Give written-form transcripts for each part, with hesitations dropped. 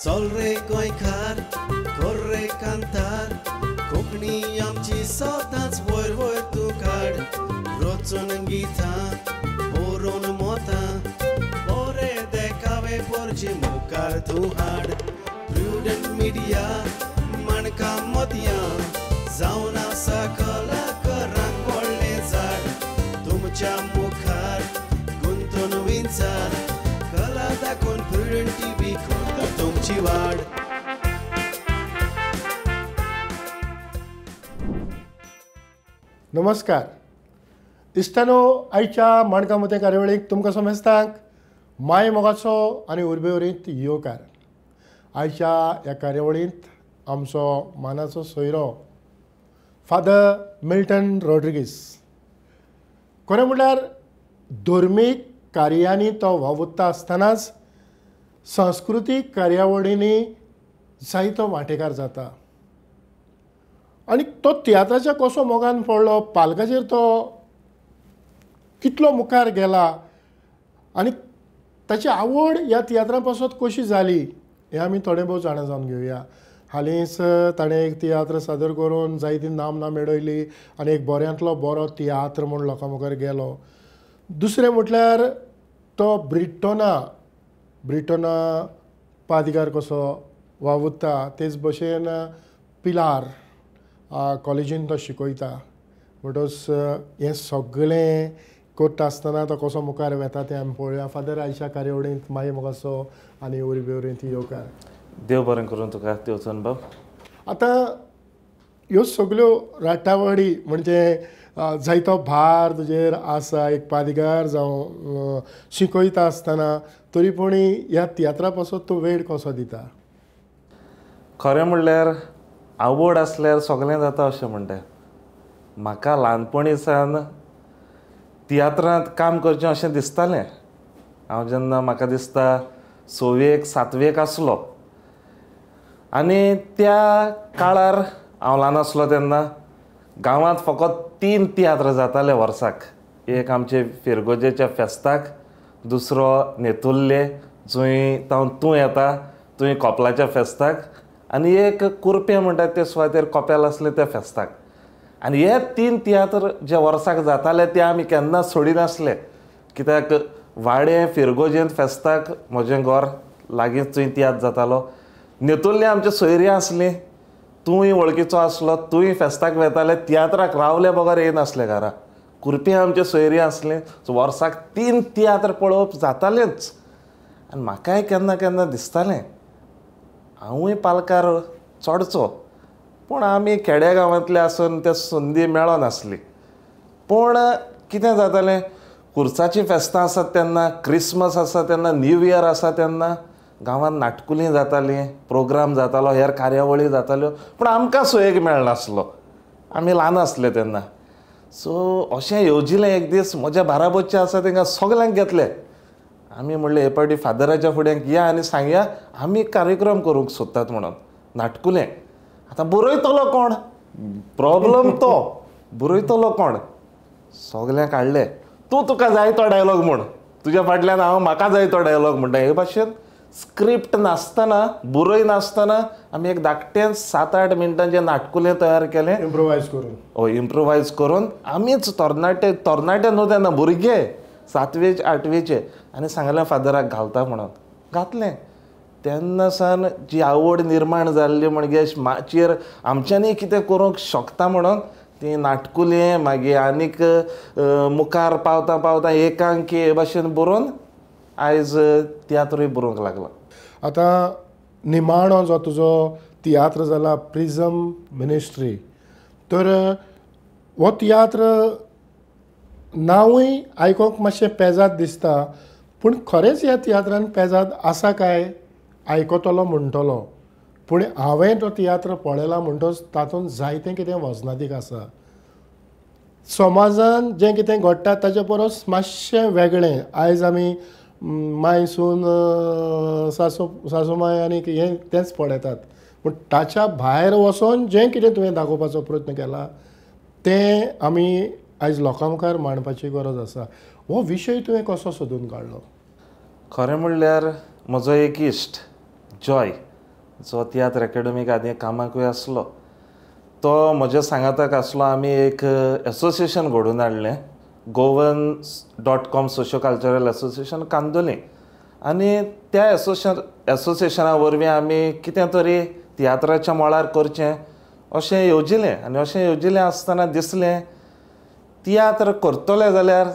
चल रे गोंयकार कर रे कांतार कोंकणी आमची सदांच वयर वयर तूं काड रचून गितां बरोवन मोतां बरें देखावे परचे मुखार तूं हाड प्रुडंट मिडिया माणकां मदयां जावन आसा कलाकारांक व्हडलें झाड तुमच्या मुखार गुंतून विचार कला दाखोवन प्रुडंट टीव्ही करता तुमची वाड. नमस्कार इश्टानो, आयच्या माणकां मतें कार्यावळीक तुमकां समेस्तांक माय मोगाचो आनी उर्बेवरीत येवकार. आयच्या ह्या कार्यावळींत आमचो मानाचो सोयरो फादर मिल्टन रॉड्रिगीस. खरें म्हणल्यार धर्मीक कार्यांनी तो वावुरता आसतनाच सांस्कृतीक कार्यावळींनी जायतो वांटेकार जाता आनी तो तियात्राच्या कसो मोगान पडलो, पालकाचेर तो कितलो मुखार गेला आनी ताची आवड ह्या तियात्रा पासत कशी जाली हें आमी थोडें भोव जाणा जावन घेवया. हालींच ताणें एक तियात्र सादर करून जायती नामना मेळयली आनी एक बऱ्यांतलो बरो तियात्र म्हूण लोकां मुखार गेलो. दुसरें म्हटल्यार तो ब्रिटना पादिकार कसो वावुरता, तेच भशेन पिलार कॉलेजीन तो शिकयता. म्हणटच हें सगळें करता आसतना तो कसो मुखार वेता तें आमी पळोवया. फादर, आयच्या कार्यावळींत मागीर मोगाचो आनी उर्बेवरीत येवकार. देव बरें करून तुका देवचन बाब. आतां ह्यो सगळ्यो राटावडी म्हणजे जायतो भार तुजेर आसा एक पादिकार जावं शिकयता आसतना, तरी पूण ह्या तियात्रा पासत तूं वेळ कसो दिता? खरें म्हणल्यार आवड आसल्यार सगळें जाता अशें म्हणटा. म्हाका ल्हानपणी सावन तियात्रांत काम करचें अशें दिसतालें. हांव जेन्ना म्हाका दिसता 6वेक 7वेक आसलो आनी त्या काळार हांव ल्हान आसलो तेन्ना गांवांत फकत 3 तियात्र जाताले वर्साक. एक आमचे फेरगोजेच्या फेस्ताक, दुसरो नेतुर्ले जंय तूं येता थंय कोपेलाच्या फेस्ताक, आनी एक कुरपें म्हणटात ते सुवातेर कोपेल आसले त्या फेस्ताक. आनी हे 3 तियात्र जे वर्साक जाताले ते आमी केन्नाच सोडिनासले, कित्याक वाडे फेरगोजेंत फेस्ताक म्हजें घर लागींच थंय तियात्र जातालो. नेतुर्ले आमचे सोयरीं आसलीं, तूंय वळखीचो आसलो, तूंय फेस्ताक वेताले, तियात्राक रावले बगर येनासले घरा. कुरपें आमचे सोयरीं आसलीं, सो वर्साक 3 तियात्र पळोवप जातालेंच. आनी म्हाकाय केन्ना केन्ना दिसतालें हांवूय पालकार चडचो, पूण आमी खेड्या गांवांतले आसून ते संदी मेळनासली. पूण कितें जातालें, कुर्साचीं फेस्तां आसात तेन्ना, क्रिसमस आसा तेन्ना, न्यू इयर आसा तेन्ना गांवांत नाटकुलीं जातालीं, प्रोग्राम जातालो, हेर कार्यावळी जाताल्यो, पूण आमकां सोयेक मेळनासलो. आमी ल्हान आसले तेन्ना. सो अशें येवजिलें एक दीस म्हज्या बाराबोच्चे आसा तांकां सगल्यांक घेतले. आमी म्हणलें हे पावटी फादराच्या फुड्यांक या आनी सांगया आमी कार्यक्रम करूंक सोदतात म्हणून नाटकुलें. आतां बरयतलो कोण? प्रॉब्लम तो, बरयतलो कोण? सगल्यांक हाडले. तुका जाय तो डायलॉग म्हण, तुज्या फाटल्यान हांव म्हाका जाय तो डायलॉग म्हणटा. हे भाशेन स्क्रिप्ट नासतना, बरय नासतना आमी एक धाकटें 7-8 मिनटांचें नाटकुलें तयार केलें. इम्प्रोवायज करून आमीच तरणाटे न्हू तेन्ना भुरगे 7वेचे 8वेचे, आनी सांगलें फादराक घालता म्हणून. घातलें. तेन्ना सावन जी आवड निर्माण जाल्ली म्हणजे माचयेर आमच्यांनी कितें करूंक शकता म्हणून ती नाटकुलें मागीर आनीक मुखार पावता पावता एकांकी हे भाशेन बरोवन आयज तियात्रूय बरोवंक लागला. आतां निमाणो जो तुजो तियात्र जाला प्रिझम मिनिस्ट्री, तर हो तियात्र नांवूय आयकोंक मातशें पेजाद दिसता, पूण खरेंच ह्या तियात्रान पेजाद आसा काय आयकतलो म्हणटलो. पूण हांवें तो तियात्र पळयला म्हणटच तातूंत जायतें कितें वजनादीक आसा. समाजान जें कितें घडटा ताचे परस मातशें वेगळें. आयज आमी मायसून सासूमाय आनी हें तेंच पळयतात, पूण ताच्या भायर वचून जें कितें तुवें दाखोवपाचो प्रयत्न केला तें आमी आयज लोकां मुखार मांडपाची गरज आसा. हो विशय तुवें कसो सोदून काडलो? खरें म्हणल्यार म्हजो एक इश्ट जॉय जो तियात्र एकेडमीक आदी कामाकूय आसलो तो म्हज्या सांगाताक आसलो. आमी एक एसोसिएशन घडोवन हाडलें, govan.com socio cultural association Candolim. आनी त्या एसोसिएशना वरवीं आमी कितें तरी तियात्राच्या मळार करचें अशें येवजिलें. आनी अशें येवजिलें आसतना दिसलें तियात्र करतले जाल्यार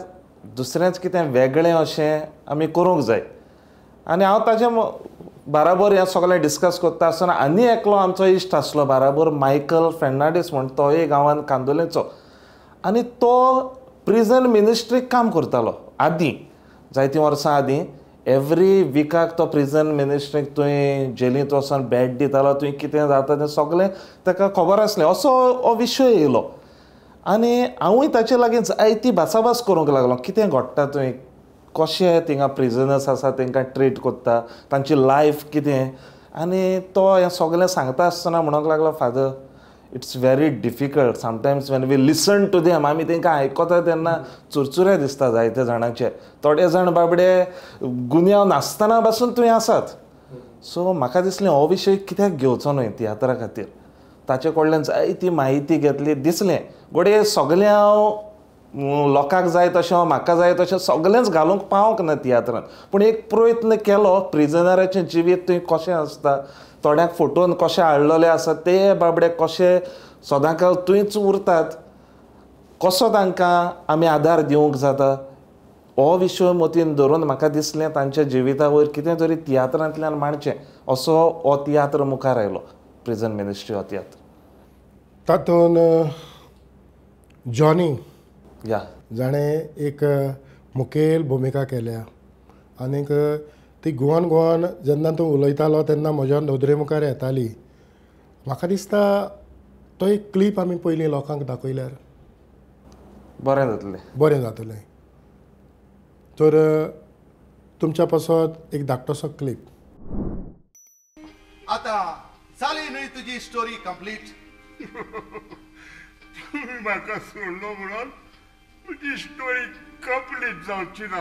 दुसरेंच कितें वेगळें अशें आमी करूंक जाय. आनी हांव ताचे बराबर हें सगळें डिस्कस करता आसतना आनी एकलो आमचो इश्ट आसलो बराबर, मायकल फेर्नांडीस म्हण, तोय गांवांत कांदोलेचो. आनी तो प्रिजन मिनिस्ट्रीक काम करतालो आदीं, जायतीं वर्सां आदीं. एवरी विकाक तो प्रिजन मिनिस्ट्रीक थंय जेलींत वचोन बॅड दितालो, थंय कितें जाता तें सगळें ताका खबर आसलें. असो हो विशय येयलो आनी हांवूय ताचे लागीं जायती भासाभास करूंक लागलो. कितें घडटा थंय, कशे थिंगा प्रिजनर्स आसा तांकां ट्रीट कोत्ता, तांची लायफ कितें. आनी तो हें सगळें सांगता आसतना म्हणूंक लागलो, father it's very difficult sometimes when we listen to them. आमी तांकां आयकता तेन्ना चुरचुरे दिसता जायते जाणांचे. थोडे जाण बाबडे गुन्यांव नासतना पासून थंय आसात. सो म्हाका दिसलें हो विशय कित्याक घेवचो न्हय तियात्रा खातीर. ताचे कडल्यान जायती म्हायती घेतली. दिसलें घोडये सगळें हांव लोकांक जाय तशें, म्हाका जाय तशें सगळेंच घालूंक पावंक ना तियात्रांत. पूण एक प्रयत्न केलो. प्रिजनराचें जिवीत थंय कशें आसता, थोड्यांक फोटोन कशे हाडलेले आसा ते बाबडे कशे सदांकाळ थंयच उरतात, कसो तांकां आमी आदार दिवंक जाता, हो विशय मतीन धरून म्हाका दिसलें तांच्या जिविता वयर कितें तरी तियात्रांतल्यान मांडचें. असो हो तियात्र मुखार आयलो, प्रिजन मिनिस्ट्री हो तियात्र. तातूंत जॉनी या जाणें एक मुखेल भुमिका केल्या. आनीक ती गोवन जेन्ना तूं उलयतालो तेन्ना म्हज्या नदरे मुखार येताली. म्हाका दिसता तो एक क्लीप आमी पयलीं लोकांक दाखयल्यार बरें जातलें. तर तुमच्या पासत एक धाकटोसो क्लीप. आतां जाली न्हय तुजी स्टोरी कंप्लीट. तुम्ही म्हाका सोडलो म्हणून तुजी स्टोरी कंप्लीट जावची ना.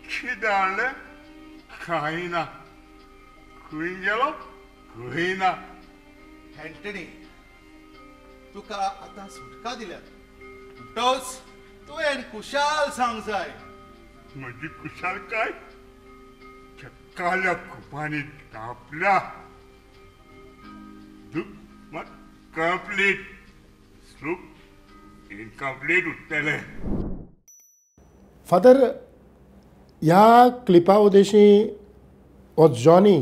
कितें हाडलें कांय ना, खंय गेलो खंय ना. एंटनी तुका आतां सुटका दिल्या, म्हणटोच तुवें कुशाल सांग जाय. म्हजी कुशालकाय त्या काल्या कुपांनी तापल्या. कंप्लीट स्लूप इनकम्प्लीट उरतलें. फादर, ह्या क्लिपा उदेशी हो जॉनी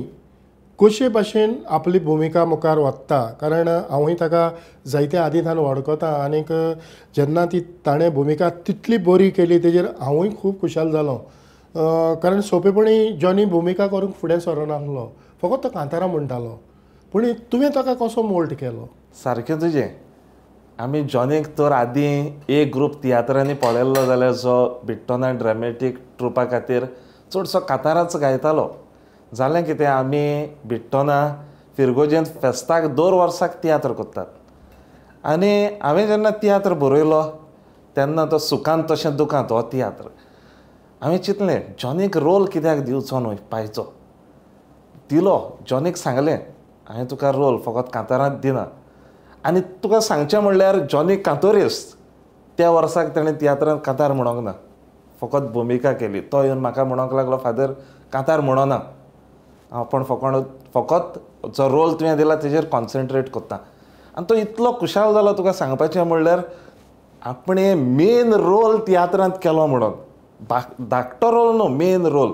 कशे भाशेन आपली भुमिका मुखार व्हरता. कारण हांवूय ताका जायते आदींतल्यान वळखता. आनीक जेन्ना ताणें भुमिका तितली बरी केली तेजेर हांवूय खूब खुशाल जालो. कारण सोंपेपणी जॉनी भुमिका करूंक फुडें सरनासलो, फकत तो कांतारा म्हणटालो. पूण तुवें ताका कसो मोल्ड केलो? सारकें तुजें. आमी जॉनीक तर आदीं एक ग्रूप तियात्रांनी पळयल्लो जाल्यार जो बिट्टोना ड्रामेटीक ट्रुपा खातीर चडसो कांताराच गायतालो. जालें कितें, आमी बिट्टोना फिरगोजेंत फेस्ताक 2 वर्साक तियात्र करतात. आनी हांवें जेन्ना तियात्र बरयलो तेन्ना तो सुखांत तशें दुखांत हो तियात्र. हांवें चिंतलें जॉनीक रोल कित्याक दिवचो न्हय पायचो. दिलो. जॉनीक सांगलें हांवें तुका रोल फकत कांतारांत दिना. आनी तुका सांगचें म्हणल्यार जॉनी कांतोरेस त्या वर्साक ताणें तियात्रांत कांतार म्हणोंक ना, फकत भुमिका केली. तो येवन म्हाका म्हणोंक लागलो, फादर कांतार म्हणोना, हांव पण फकत जो रोल तुवें दिला तेजेर कॉन्सन्ट्रेट करता. आनी तो इतलो खुशाल जालो तुका सांगपाचें म्हणल्यार आपणे मेन रोल तियात्रांत केलो म्हणून. धाकटो रोल न्हू, मेन रोल.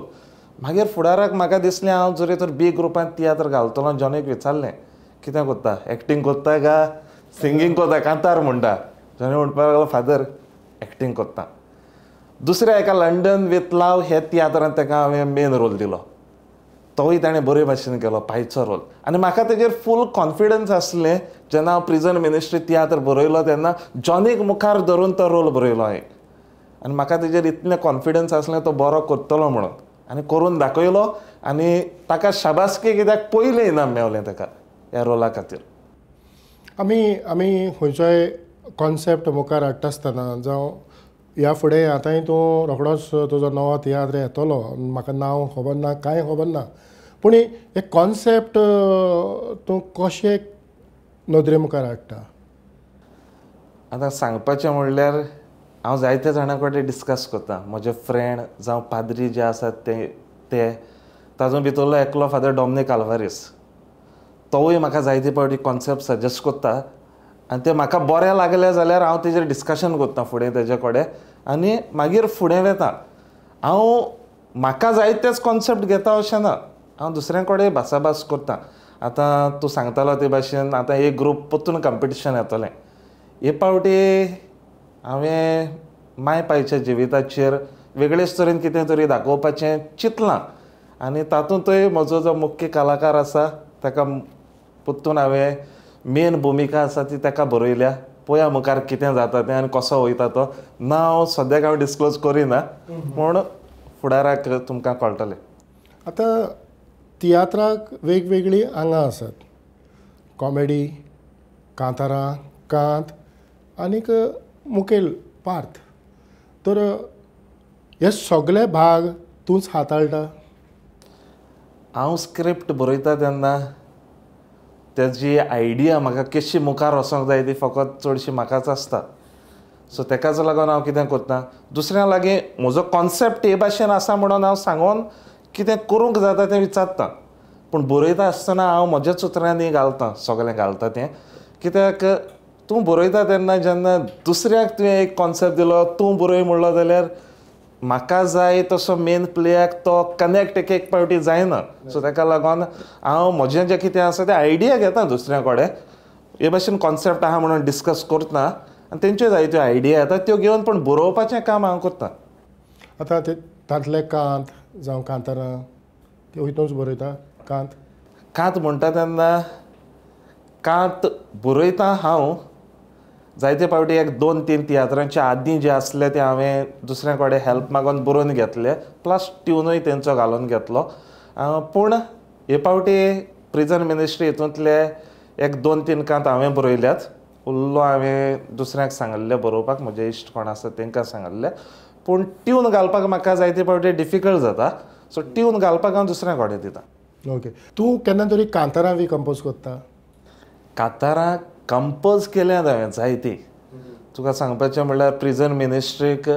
मागीर फुडाराक म्हाका दिसलें हांव जरी तर बी ग्रुपांत तियात्र घालतलो. जॉनीक विचारलें कितें कोत्ता, एक्टींग कोत्ता काय सिंगींग कोत्ता, कांतार म्हणटा. जॉनी म्हणपाक लागलो, फादर एक्टींग कोत्ता. दुसऱ्या एका लंडन विथ लव हे तियात्रांत ताका हांवें मेन रोल दिलो. तोय ताणें बरे भाशेन केलो, पायचो रोल. आनी म्हाका तेजेर फूल कॉन्फिडन्स आसलें जेन्ना हांव प्रिजन मिनिस्ट्री तियात्र बरयलो तेन्ना जॉनीक मुखार धरून तो रोल बरयलो हांवें. आनी म्हाका तेजेर इतलें कॉन्फिडन्स आसलें तो बरो करतलो म्हणून. आनी करून दाखयलो. आनी ताका शाबासकी कित्याक पयलें इनाम मेवलें ताका ह्या रोला खातीर. आमी खंयचोय कॉन्सेप्ट मुखार हाडटा आसतना जावं ह्या फुडें आतांय तूं रोखडोच तुजो नवो तियात्र येतलो, म्हाका नांव खबर ना, कांय खबर ना. पूण हे कॉन्सेप्ट तूं कशें नदरे मुखार हाडटा? आतां सांगपाचें म्हणल्यार हांव जायत्या जाणां कडेन डिस्कस करता. म्हजे फ्रेंड जावं पाद्री जे आसात ते तातूंत भितरलो एकलो फादर डॉमिनिक आल्वारीस, तोवूय म्हाका जायते फावटी कॉन्सेप्ट सजेस्ट करता आनी ते म्हाका बरें लागले जाल्यार हांव तेजेर डिस्कशन करता फुडें तेजे कडेन आनी मागीर फुडें वेता. हांव म्हाका जाय तेच कॉन्सेप्ट घेता अशें ना, हांव दुसऱ्यां कडेन भासाभास करता. आतां तूं सांगतालो ते भाशेन आतां एक ग्रूप परतून कंपिटिशन येतलें. हे फावटी हांवें मायपायच्या जिविताचेर वेगळेच तरेन कितें तरी दाखोवपाचें चिंतलां आनी तातूंतय म्हजो जो मुख्य कलाकार आसा ताका परतून हांवें मेन भुमिका आसा ती ताका बरयल्या. पळोवया मुखार कितें जाता तें आनी कसो वयता तो. नांव सद्याक हांव डिस्क्लोज करिना, पूण फुडाराक तुमकां कळटलें. आतां तियात्राक वेगवेगळीं आंगां आसात, कॉमेडी, कांतारां, कांत आनीक मुखेल पार्थ. तर हे सगळे भाग तूंच हाताळटा? हांव स्क्रिप्ट बरयता तेन्ना तेजी आयडिया म्हाका कशी मुखार वचोंक जाय ती फकत चडशी म्हाकाच आसता. सो तेकाच लागून हांव कितें करतां, दुसऱ्यां लागीं म्हजो कॉन्सेप्ट हे भाशेन आसा म्हणून हांव सांगून कितें करूंक जाता तें विचारतां. पूण बरयता आसतना हांव म्हज्याच उतरांनी घालतां, सगळें घालता तें. कित्याक तूं बरयता तेन्ना जेन्ना दुसऱ्याक तुवें एक कॉन्सेप्ट दिलो, तूं बरय म्हणलो जाल्यार म्हाका जाय तसो मेन प्लेयाक तो कनेक्ट एक फावटी जायना. सो ताका लागून हांव म्हजें जें कितें आसा तें आयडिया घेता दुसऱ्या कडेन, हे भाशेन कॉन्सेप्ट आहा म्हणून डिस्कस करता आनी तेंच्यो जायत्यो आयडिया येता त्यो घेवन पूण बरोवपाचें काम हांव करतां. आतां तांतले कांत जावं कांतारां त्यो हितूंच बरयता? कांत म्हणटा तेन्ना कांत बरयता हांव जायते फावटी एक 2-3 तियात्रांच्या आदीं जे आसले ते हांवें दुसऱ्या कडेन हेल्प मागून बरोवन घेतले, प्लस ट्यूनूय तेंचो घालून घेतलो. पूण हे फावटी प्रिजन मिनिस्ट्री हितूंतले एक 2-3 कांत हांवें बरयल्यात. उरलो हांवें दुसऱ्याक सांगल्ले बरोवपाक, म्हजे इश्ट कोण आसा तांकां सांगल्ले. पूण ट्यून घालपाक म्हाका जायते फावटी डिफिकल्ट जाता, सो ट्यून घालपाक हांव दुसऱ्या कडेन दितां. ओके. तूं केन्ना तरी कांतारां बी कंपोज करता? कांतारां कंपोज केल्यात हांवें जायती. तुका सांगपाचें म्हणल्यार प्रिजन मिनिस्ट्रीक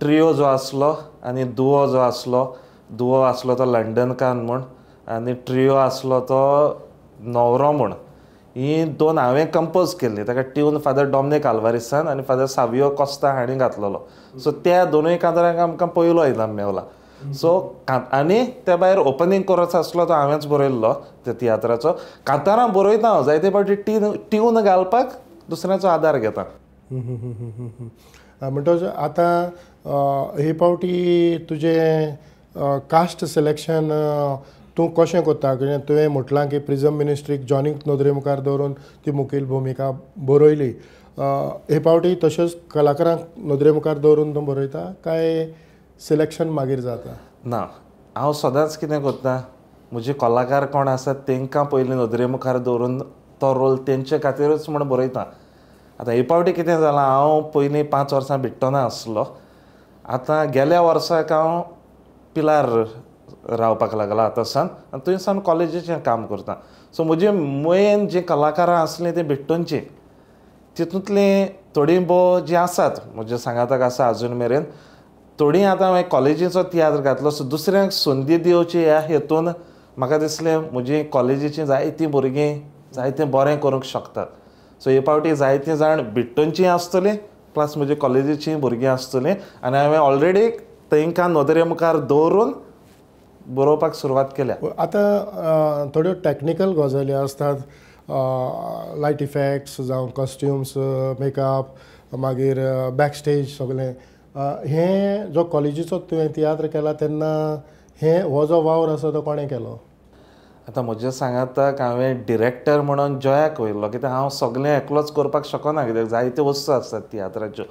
ट्रियो जो आसलो आनी दुओ जो आसलो, दुओ आसलो तो लंडनकान म्हूण आनी ट्रियो आसलो तो नवरो म्हूण, ही 2 हांवें कंपोज केल्ली. ताका ट्यून फादर डॉमिनिक आल्वारीसान आनी फादर सावियो कोस्ता हांणी घातलेलो. सो त्या दोनूय कांतारांक आमकां पयलो इनाम मेवला. सो आनी त्या भायर ओपनिंग कोरस आसलो तो हांवेंच बरयल्लो त्या तियात्राचो. कांतारां बरयता हांव जायते फावटी ट्यून घालपाक दुसऱ्याचो आदार घेता. म्हणटच आतां हे फावटी तुजें कास्ट सिलेक्शन तूं कशें कोत्ता? तुवें म्हटलां की प्रिजन मिनिस्ट्रीक जॉनीक नदरे मुखार दवरून ती मुखेल भुमिका बरयली. हे फावटी तशेंच कलाकारांक नदरे मुखार दवरून तूं बरयता काय सिलेक्शन मागीर जाता? ना, हांव सदांच कितें करतां, म्हजे कलाकार कोण आसात तांकां पयलीं नदरे मुखार दवरून तो रोल तेंचे खातीरूच म्हूण बरयतां. आतां हे फावटी कितें जालां, हांव पयलीं 5 वर्सां भिट्टोना आसलो. आतां गेल्या वर्साक हांव पिलार रावपाक लागला आतां सावन आनी थंयसान कॉलेजीचें काम करतां. सो म्हजी मेन जीं कलाकारां आसलीं तीं भिट्टोनचीं, तितूंतलीं थोडीं भोव जीं आसात म्हज्या सांगाताक आसा अजून मेरेन, थोडीं आतां हांवें कॉलेजीचो तियात्र घातलो. सो दुसऱ्यांक संदी दिवची ह्या हेतून म्हाका दिसलें म्हजी कॉलेजीचीं जायतीं भुरगीं जायतें बरें करूंक शकतात. सो हे फावटी जायतीं जाण भिट्टोनचीं आसतलीं प्लस म्हजी कॉलेजीचीं भुरगीं आसतलीं आनी हांवें ऑलरेडी तांकां नदरे मुखार दवरून बरोवपाक सुरवात केल्या. आतां थोड्यो टॅक्निकल गजाली आसतात, लायट इफेक्ट्स जावं कॉस्ट्युम्स, मेकअप, मागीर बॅक स्टेज सगळें. हें जो कॉलेजीचो तुवें तियात्र केला तेन्ना हो जो वावर आसा तो कोणें केलो? आतां म्हज्या सांगाताक हांवें डिरेक्टर म्हणून जयाक वयल्लो, कित्याक हांव सगळें एकलोच करपाक शकना, कित्याक जायत्यो वस्तू आसतात तियात्राच्यो.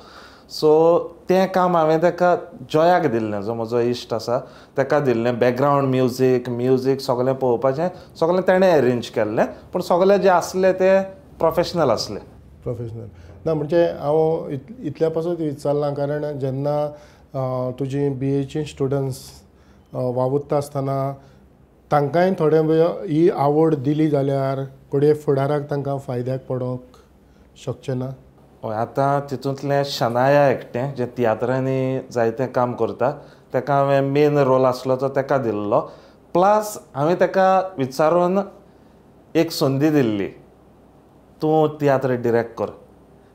सो तें काम हांवें ताका जयाक दिल्लें, जो म्हजो इश्ट आसा ताका दिल्लें. बॅकग्रावंड म्युजीक सगळें पळोवपाचें सगळें ताणें अरेंज केल्लें, पूण सगळें जें आसलें तें प्रोफेशनल आसलें. प्रोफेशनल ना म्हणजे हांव इतल्या पासून विचारलां कारण जेन्ना तुजी BA ची स्टुडंट्स वावुरता आसतना तांकांय थोडे ही आवड दिली जाल्यार फुडें फुडाराक तांकां फायद्याक पडोंक शकचें ना. हय, आतां तितूंतलें शनाया एकटें जें तियात्रांनी जायतें काम करता ताका हांवें मेन रोल आसलो तो ताका दिल्लो. प्लस हांवें ताका विचारून एक संदी दिल्ली, तूं तियात्र डिरेक्ट कर.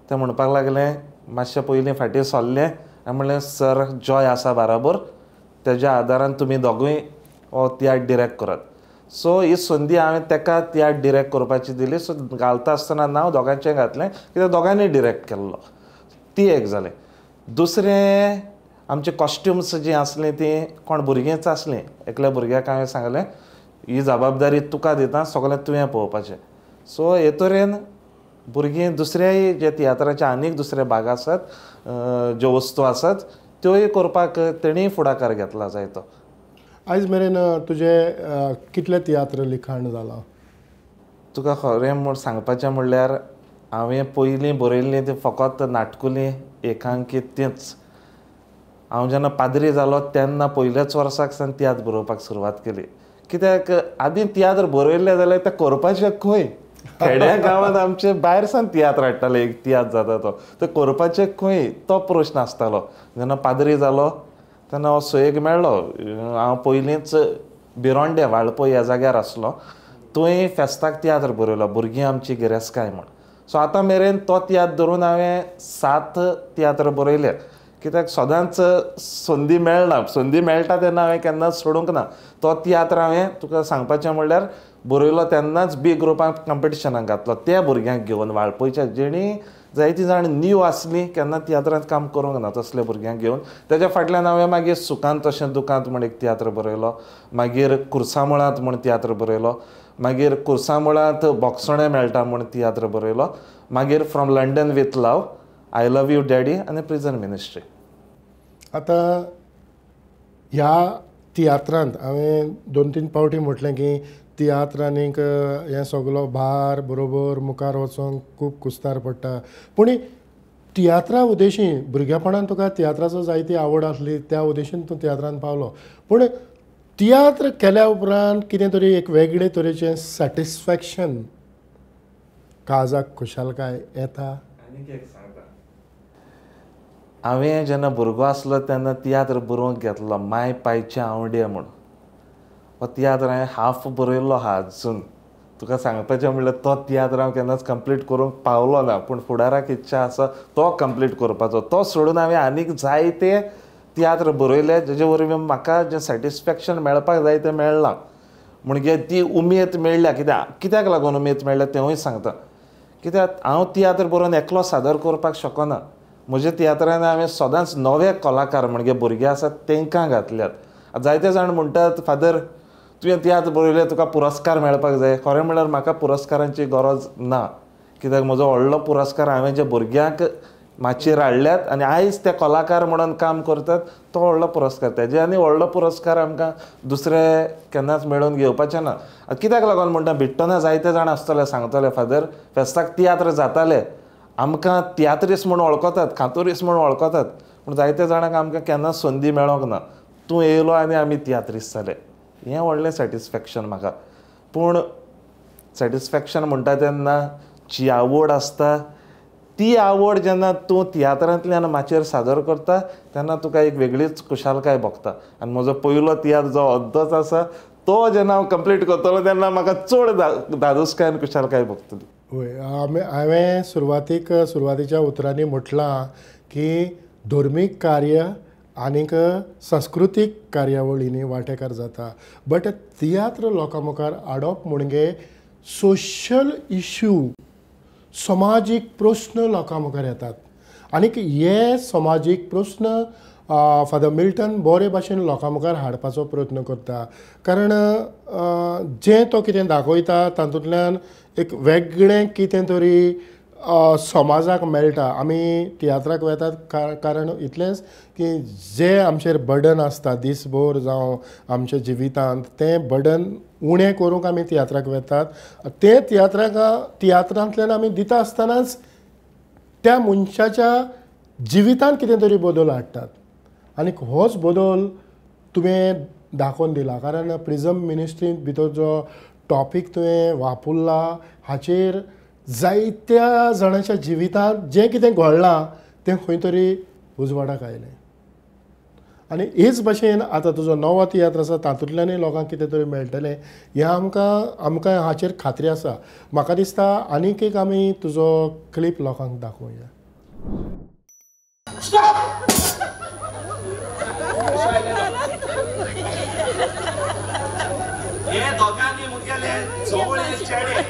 तें म्हणपाक लागलें, मातशें पयलीं फाटीं सरलें. हांवें म्हणलें सर जॉय आसा बराबर, तेज्या आदारान तुमी दोगूय हो तियात्र डिरेक्ट करात. सो ही संदी हांवें ताका तियात्र डिरेक्ट करपाची दिली. सो घालता आसतना नांव दोगांचें घातलें कित्याक दोगांनी डिरेक्ट केल्लो. ती एक जालें. दुसरें आमचे कॉस्ट्युम्स जीं आसलीं तीं कोण भुरगींच आसलीं. एकल्या भुरग्याक हांवें सांगलें ही जबाबदारी तुका दिता, सगळें तुवें पळोवपाचें. सो हे तरेन भुरगीं दुसऱ्याय जे तियात्राचे आनीक दुसरे भाग आसात, ज्यो वस्तू आसात त्योय करपाक तेणीय फुडाकार घेतला जाय तो. आयज मेरेन तुजें कितलें तियात्र लिखाण जालां? तुका खरें म्हूण सांगपाचें म्हणल्यार हांवें पयलीं बरयल्लीं ती फकत नाटकुलीं एकांकीत तींच. हांव जेन्ना पाद्री जालो तेन्ना पयल्याच वर्साक सावन तियात्र बरोवपाक सुरवात केली. कित्याक आदीं तियात्र बरयल्लें जाल्यार तें करपाचें खंय? खेड्या गांवांत आमचे भायर सावन तियात्र हाडटाले. एक तियात्र जाता तो तें करपाचें खंय तो प्रश्न आसतालो. जेन्ना पाद्री जालो तेन्ना हो सयेक मेळ्ळो. हांव पयलींच बिरोंडे वाळपय ह्या जाग्यार आसलो. थंय फेस्ताक तियात्र बरयलो, भुरगीं आमची गिरेस्काय म्हण. सो आतां मेरेन तो तियात्र धरून हांवें 7 तियात्र बरयले. कित्याक सदांच संदी मेळना, संदी मेळटा तेन्ना हांवें केन्नाच सोडूंक ना. तो तियात्र हांवें तुका सांगपाचें म्हणल्यार बरयलो तेन्नाच बी ग्रुपाक कॉम्पिटिशनाक घातलो त्या भुरग्यांक घेवन वाळपयच्या, जेणी जायतीं जाण न्यू आसलीं, केन्ना तियात्रांत काम करूंक ना, तसल्या भुरग्यांक घेवन. तेज्या फाटल्यान हांवें मागीर सुकांत तशें दुकांत म्हण एक तियात्र बरयलो. मागीर कुर्सामळांत म्हण तियात्र बरयलो. मागीर कुर्सामळांत बोगसणे मेळटा म्हण तियात्र बरयलो. मागीर from London with love, I love you daddy आनी प्रिझन मिनिस्ट्री. आतां ह्या तियात्रांत हांवें 2-3 फावटी म्हटलें की तियात्र आनीक हें सगलो भार बरोबर मुखार वचोंक खूब कुस्तार पडटा. पूण तियात्रा उद्देशीं भुरगेपणांत तुका तियात्राचो जायती आवड आसली, त्या उद्देशीन तूं तियात्रांत पावलो. पूण तियात्र केल्या उपरांत कितें तरी एक वेगळे तरेचें सॅटिस्फॅक्शन, काळजाक खुशालकाय येता? हांवें जेन्ना भुरगो आसलो तेन्ना तियात्र बरोवंक घेतलो, माय पायचे आवडे म्हूण. हो तियात्र हांवें हाफ बरयल्लो आहा अजून. तुका सांगपाचें म्हणल्यार तो तियात्र हांव केन्नाच कंप्लीट करूंक पावलो ना, पूण फुडाराक इच्छा आसा तो कंप्लीट करपाचो. तो सोडून हांवें आनीक जायते तियात्र बरयले जेजे वरवीं म्हाका जें सॅटिस्फॅक्शन मेळपाक जाय तें मेळ्ळां. म्हणजे ती उमेद मेळ्ळ्या. कित्याक लागून उमेद मेळ्ळ्या तेंवूय सांगता. कित्याक हांव तियात्र बरोवन एकलो सादर करपाक शकना. म्हज्या तियात्रांनी हांवें सदांच नवे कलाकार म्हणजे भुरगे आसात तांकां घातल्यात. जायते जाण म्हणटात फादर तुवें तियात्र बरयलें तुका पुरस्कार मेळपाक जाय. खरें म्हणल्यार म्हाका पुरस्कारांची गरज ना. कित्याक म्हजो व्हडलो पुरस्कार हांवें जे भुरग्यांक माचयेर हाडल्यात आनी आयज ते कलाकार म्हणून काम करतात तो व्हडलो पुरस्कार. तेजे आनी व्हडलो पुरस्कार आमकां दुसरे केन्नाच मेळोवन घेवपाचें ना. कित्याक लागून म्हणटा भिट्टना जायते जाण आसतले सांगतले फादर फेस्ताक तियात्र जाताले, आमकां तियात्रीस म्हूण वळखतात, खातुरीस म्हूण वळखतात, पूण जायते जाणांक आमकां केन्नाच संदी मेळोंक ना. तूं येयलो आनी आमी तियात्रीस जाले. हें व्हडलें सॅटिस्फॅक्शन म्हाका. पूण सॅटिस्फॅक्शन म्हणटा तेन्ना जी आवड आसता ती आवड जेन्ना तूं तियात्रांतल्यान माचयेर सादर करता तेन्ना तुका एक वेगळीच खुशालकाय भोगता. आनी म्हजो पयलो तियात्र जो अर्दोच आसा तो जेन्ना हांव कंप्लीट करतलो तेन्ना म्हाका चड धादोसकाय आनी खुशालकाय भोगतली. हांवें सुरवातीच्या उतरांनी म्हटलां की धर्मीक कार्य आनीक सांस्कृतीक कार्यावळींनी वांटेकार जाता. बट तियात्र लोकां मुखार हाडप म्हणजे सोशल इश्यू, समाजीक प्रस्न लोकां मुखार येतात. आनीक हे समाजीक प्रस्न फादर मिल्टन बरे भाशेन लोकां मुखार हाडपाचो प्रयत्न करता. कारण जें तो कितें दाखयता तातूंतल्यान एक वेगळें कितें तरी समाजाक मेळटा. आमी तियात्राक वेतात कारण इतलेंच की जें आमचेर बर्डन आसता दिसभर जावं आमच्या जिवितांत तें बर्डन उणें करूंक आमी तियात्राक वेतात. तें तियात्रांतल्यान आमी दिता आसतनाच त्या मनशाच्या जिवितांत कितें तरी बदल हाडटात. आनीक होच बदल तुवें दाखोवन दिला कारण प्रिझम मिनिस्ट्री भितर जो टॉपीक तुवें वापरला हाचेर जायत्या जाणांच्या जिवितांत जें कितें घडलां तें खंय तरी उजवाडाक आयलें आनी हेच भाशेन आतां तुजो नवो तियात्र आसा तातूंतल्यानय लोकांक कितें तरी मेळटलें हें आमकां हाचेर खात्री आसा म्हाका दिसता आनीक एक आमी तुजो क्लिप लोकांक दाखोवया हे दोगांनी मुगेले जवळे चेडे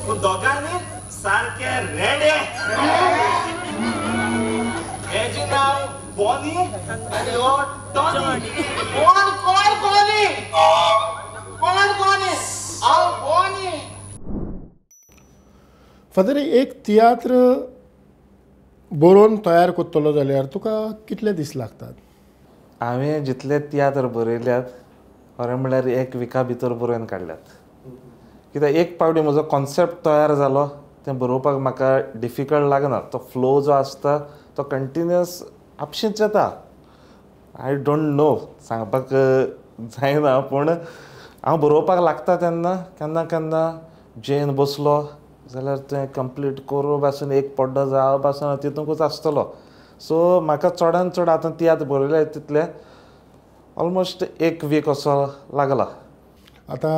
पूण दोगांनी सारखे रेडे हेजे नाव बॉनी आनी हो टॉनी कोण कोणी हांव बॉनी फादर एक तियात्र बरोवन तयार करतलो जाल्यार तुका कितले दीस लागतात हांवें जितले तियात्र बरयल्यात खरें म्हणल्यार 1 विका भितर बरोवन काडल्यात कित्याक एक पावटी म्हजो कॉन्सेप्ट तयार जालो तें बरोवपाक म्हाका डिफिकल्ट लागना तो फ्लो जो आसता तो कंटिन्युअस आपशींच येता आय डोंट नो सांगपाक जायना पूण हांव बरोवपाक लागता तेन्ना केन्ना केन्ना जेन बसलो जाल्यार तें कंप्लीट करूं पासून एक पड्डो जावं पासून तितूंकूच आसतलो सो म्हाका चडांत चड आतां तियात्र बरयले तितले ऑलमोस्ट 1 वीक असो लागला आतां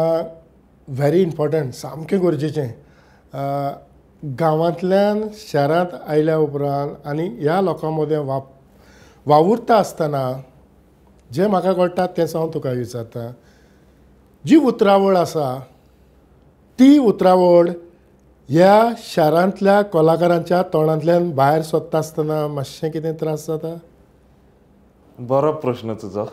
व्हेरी इम्पॉर्टंट सामकें गरजेचें गांवांतल्यान शारांत आयल्या उपरांत आनी ह्या लोकां मदें वावुरता आसतना जें म्हाका कळटा तें हांव तुका विचारता जी उतरावळ आसा ती उतरावळ ह्या शारांतल्या कलाकारांच्या तोंडांतल्यान भायर सोदता आसतना मातशें कितें त्रास जाता बरो प्रश्न तुजो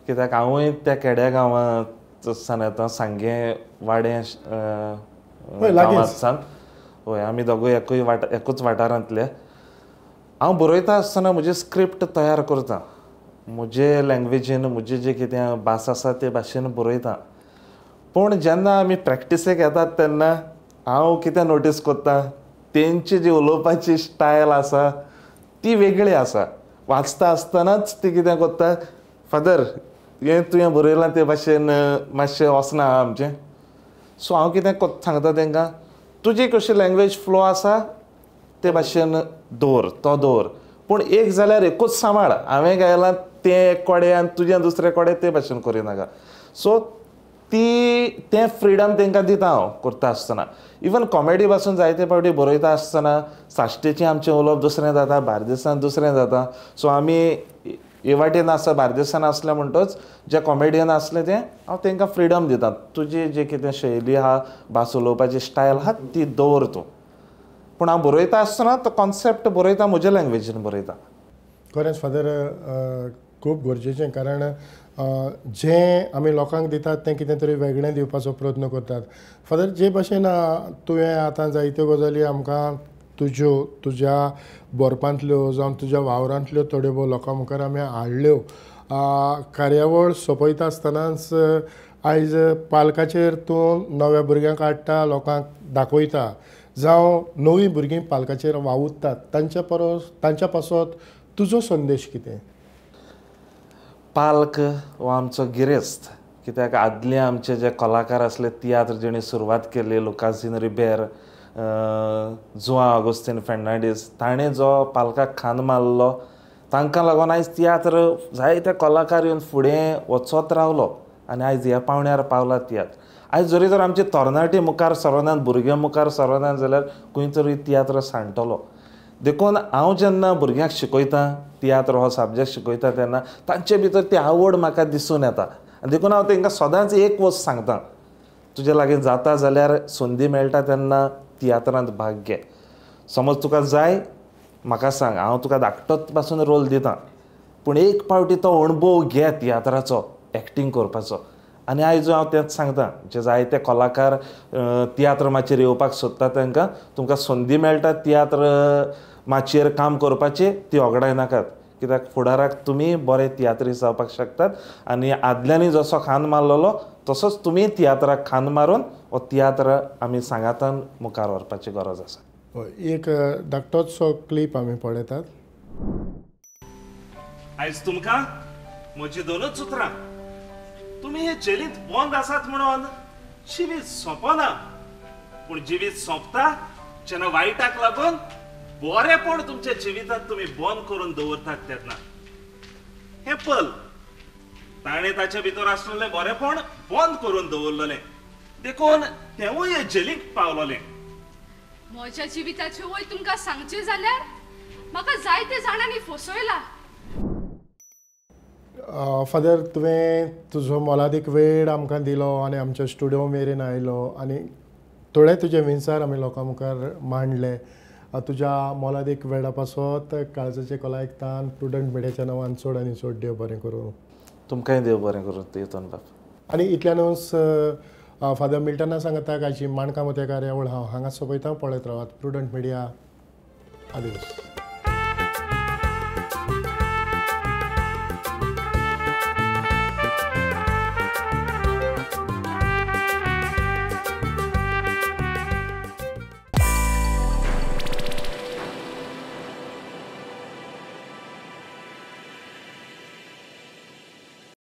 कित्याक हांवूय त्या खेड्या गांवांत येता सांगे वाडें गांवांतसान हय आमी दोगूय एकूच वाठारांतले हांव बरयता आसतना म्हजी स्क्रिप्ट तयार करता म्हजे लँग्वेजीन म्हजी जी कितें भास आसा ते भाशेन बरयता पूण जेन्ना आमी प्रॅक्टिसेक येतात तेन्ना हांव कितें नोटीस करता तेंची जी उलोवपाची स्टायल आसा ती वेगळी आसा वाचता आसतनाच ती कितें करता फादर हें तुवें बरयलां ते भाशेन मातशें वचना आमचें सो हांव कितें सांगता तांकां तुजी कशी लँग्वेज फ्लो आसा ते भाशेन दवर पूण एक जाल्यार एकूच सांबाळ हांवें गायलां तें एक कोडे आनी तुजें दुसरें कोडे ते भाशेन करिनाका सो तें फ्रिडम तांकां दिता हांव करता आसतना इवन कॉमेडी पासून जायते फावटी बरयता आसतना साश्टीचें आमचें उलोवप दुसरें जाता बार्देसान दुसरें जाता सो आमी हे वाटेन आसा बार्देसान आसले म्हणटच जे कॉमेडियन आसले ते हांव तांकां फ्रिडम दिता तुजी जी कितें शैली आहा भास उलोवपाची स्टायल आहा ती दवर तूं पूण हांव बरयता आसतना तो कॉन्सेप्ट बरयता म्हज्या लँग्वेजीन बरयता खरेंच फादर खूब गरजेचें कारण जें आमी लोकांक दितात तें कितें तरी वेगळें दिवपाचो प्रयत्न करतात फादर जे भाशेन तुवें आतां जायत्यो गजाली आमकां तुज्या बरपांतल्यो जावं तुज्या वावरांतल्यो थोड्यो भोव लोकां मुखार आमी हाडल्यो कार्यावळ सोंपयता आसतनाच आयज पालकाचेर तूं नव्या भुरग्यांक हाडटा लोकांक दाखयता जावं नवीं भुरगीं पालकाचेर वावुरतात तांच्या पासत तुजो संदेश कितें पालक हो आमचो गिरेस्त कित्याक आदले आमचे जे कलाकार आसले तियात्र जेणी सुरवात केली लुकासीन रिबेर जुआ ऑगस्टीन फेर्नांडीस ताणें जो पालकाक खांद मारलो तांकां लागून आयज तियात्र जायते कलाकार येवन फुडें वचत रावलो आनी आयज ह्या पावण्यार पावला तियात्र आयज जरी तर आमची तरणाटी मुखार सरनात भुरग्यां मुखार सरनात जाल्यार खंय तरी तियात्र सांडटलो देखून हांव जेन्ना भुरग्यांक शिकयता तियात्र हो सब्जेक्ट शिकयता तेन्ना तांचे भितर ती आवड म्हाका दिसून येता आनी देखून हांव तांकां सदांच एक वस्त सांगता तुजे लागीं जाता जाल्यार संदी मेळटा तेन्ना तियात्रांत भाग घे समज तुका जाय म्हाका सांग हांव तुका धाकटोच पासून रोल दिता पूण एक पावटी तो अणभव घे तियात्राचो एक्टींग करपाचो आनी आयज हांव तेंच सांगता जे जायते कलाकार तियात्र माचयेर येवपाक सोदता तांकां तुमकां संदी मेळटा तियात्र माचयेर काम करपाची ती वगडाय नाकात कित्याक फुडाराक तुमी बरे तियात्रीस्ट जावपाक शकतात आनी आदल्यांनी जसो खांद मारलेलो तसोच तुमी तियात्राक खांद मारून हो तियात्र आमी सांगातान मुखार व्हरपाची गरज आसा हय एक धाकटोचो क्लीप आमी पळयतात आयज तुमकां म्हजी दोनच उतरां. तुम्ही हे जेलींत बंद आसात म्हणून जिवीत सोंपना, पूण जिवीत सोंपता जेन्ना वायटाक लागून बरेपण तुमच्या जिवितांत तुम्ही बंद करून दवरतात तेन्ना. हे पल ताणें ताचे भितर आसलेलें बरेपण बंद करून दवरलेलें, देखून तेवूय हे जेलीक पावलोलें. म्हज्या जिविताचें वय तुमकां सांगचें जाल्यार म्हाका जायते जाणांनी फसयला. फादर, तुवें तुजो मोलादीक वेळ आमकां दिलो आनी आमच्या स्टुडियो मेरेन आयलो आनी थोडे तुजे विचार आमी लोकां मुखार मांडले. तुज्या मोलादीक वेळा पासत काळजाचे कलायकतान प्रुडंट मिडियाच्या नांवान चड आनी चड देव बरें करूं. तुमकांय देव बरें करूं तितून बाप. आनी इतल्यानूच फादर मिल्टना सांगता कायची माणकामते कार्यावळ हांव हांगा सोपयता. पळयत रावात प्रुडंट मिडिया. आदिवास.